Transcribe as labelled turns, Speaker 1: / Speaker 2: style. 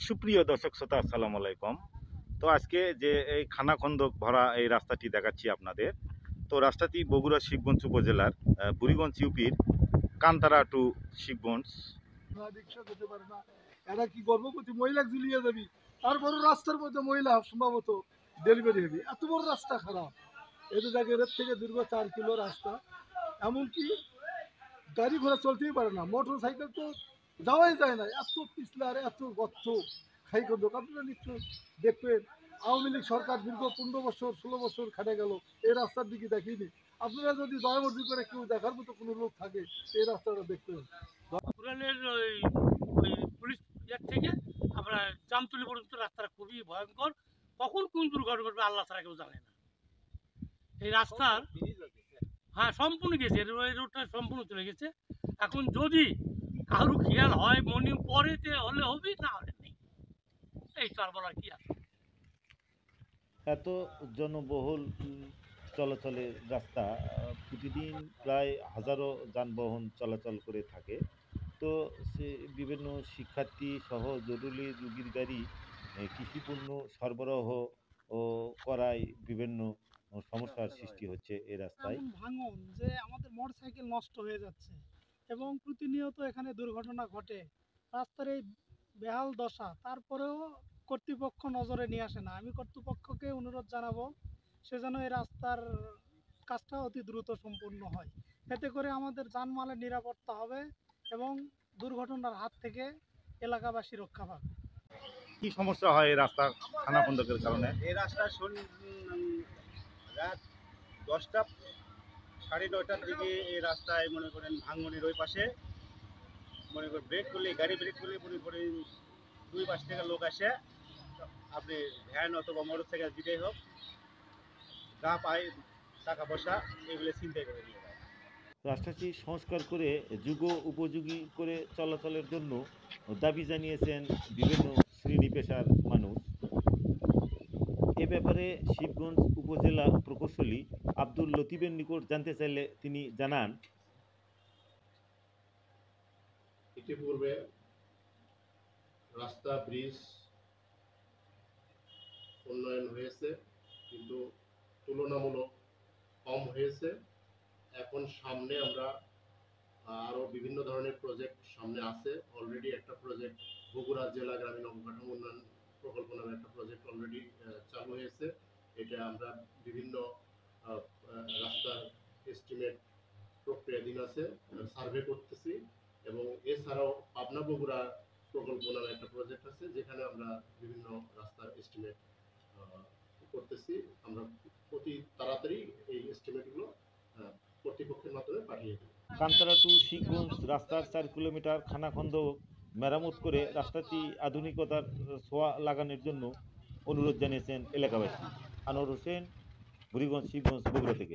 Speaker 1: সুপ্রিয় দর্শক শ্রোতা, আসসালামু আলাইকুম। তো আজকে যে এই খানাখন্দক ভরা এই রাস্তাটি দেখাচ্ছি আপনাদের। তো রাস্তাটি বগুড়া শিবগঞ্জ উপজেলার বুড়িগঞ্জ ইউপির কান্তারা টু শিবগঞ্জ।
Speaker 2: রিক্সা যেতে পারে না, এরা কি গর্ভবতী মহিলা ঝুলিয়ে যাবি, তারপরে রাস্তার মধ্যে মহিলা সম্ভবত ডেলিভারি হবে, এত বড় রাস্তা খারাপ। এই জায়গায় এর থেকে দীর্ঘ 4 কিলো রাস্তা, এমনকি গাড়ি ঘোড়া চলতেই পারে না, মোটর সাইকেল তো যাওয়াই যায় না, এত পিছলার এত গর্ত খাই করতো। আপনারা নিশ্চয় দেখবেন, আওয়ামী লীগ সরকার দীর্ঘ 15 বছর 16 বছর খাটে গেল, এই রাস্তার দিকে দেখিনি। আপনারা যদি দয়ামর্জি করে কেউ দেখার মতো কোনো লোক থাকে, এই রাস্তাটা দেখবেন।
Speaker 3: পুরানের ওই পুলিশ ইয়ার থেকে আমরা জামতলি পর্যন্ত রাস্তাটা খুবই ভয়ঙ্কর। কখন কোন দুর্ঘটনা ঘটবে আল্লাহ ছাড়া কেউ জানে না। এই রাস্তার হ্যাঁ সম্পূর্ণ গেছে, এই রোডটা সম্পূর্ণ চলে গেছে। এখন যদি কারো খেয়াল হয় মনে পরে যে হলে হবে, না হলে নেই। এই তো আর বলার কি আছে।
Speaker 1: এত জনবহুল চলাচলের রাস্তা, প্রতিদিন প্রায় হাজারো যানবাহন চলাচল করে থাকে। তো সে বিভিন্ন শিক্ষার্থী সহ জরুরি রোগীর গাড়ি কৃষিপণ্য সরবরাহ ও করায় বিভিন্ন সমস্যার সৃষ্টি হচ্ছে এই রাস্তায়।
Speaker 4: এমন ভাঙন যে আমাদের মোটরসাইকেল নষ্ট হয়ে যাচ্ছে এবং প্রতিনিয়ত এখানে দুর্ঘটনা ঘটে। রাস্তার এই বেহাল দশা, তারপরেও কর্তৃপক্ষ নজরে নিয়ে আসে না। আমি কর্তৃপক্ষকে অনুরোধ জানাবো, সে যেন এই রাস্তার কাজটা অতি দ্রুত সম্পূর্ণ হয়। এতে করে আমাদের জানমালের নিরাপত্তা হবে এবং দুর্ঘটনার হাত থেকে এলাকাবাসী রক্ষা পাবে।
Speaker 1: কি সমস্যা হয় এই রাস্তা খানাখন্দকের কারণে?
Speaker 5: এই রাস্তা রাত 10টা 9:30টার দিকে এই রাস্তায় মনে করেন ভাঙনের ওই পাশে মনে করেন ব্রেক করলে, গাড়ি ব্রেক করলে মনে করেন দুই পাশ থেকে লোক আসে, আপনি ভ্যান অথবা মোটর সাইকেল যেটাই হোক, গা পায় টাকা পয়সা এগুলো ছিনতাই করে নিয়ে যায়।
Speaker 1: রাস্তাটি সংস্কার করে যুগ উপযোগী করে চলাচলের জন্য দাবি জানিয়েছেন বিভিন্ন শ্রেণী পেশার মানুষ। এ ব্যাপারে শিবগঞ্জ উপজেলা প্রকৌশলী আব্দুল লতিফের নিকট জানতে চাইলে তিনি জানান,
Speaker 6: ইতিপূর্বে রাস্তা ব্রিজ উন্নয়ন হয়েছে, কিন্তু তুলনামূলক কম হয়েছে। এখন সামনে আমরা আরো বিভিন্ন ধরনের প্রজেক্ট সামনে আছে। অলরেডি একটা প্রজেক্ট বগুড়া জেলা গ্রামীণ অবকাঠামো উন্নয়ন প্রকল্প নামে একটা প্রজেক্ট অলরেডি চালু হয়েছে। এটা আমরা বিভিন্ন রাস্তার এস্টিমেট প্রক্রিয়াধীন আছে, সার্ভে করতেছি। এবং এছাড়াও পাবনা বগুড়া প্রকল্প নামে একটা প্রজেক্ট আছে, যেখানে আমরা বিভিন্ন রাস্তার এস্টিমেট করতেছি। আমরা অতি তাড়াতাড়ি এই এস্টিমেটগুলো কর্তৃপক্ষের মাধ্যমে পাঠিয়ে দেব।
Speaker 1: কান্তারা টু শিবগঞ্জ রাস্তার 4 কিলোমিটার খানাখন্দক মেরামত করে রাস্তাটি আধুনিকতার ছোঁয়া লাগানোর জন্য অনুরোধ জানিয়েছেন এলাকাবাসী। আনোয়ার হোসেন, বুড়িগঞ্জ, শিবগঞ্জ, বগুড়া থেকে।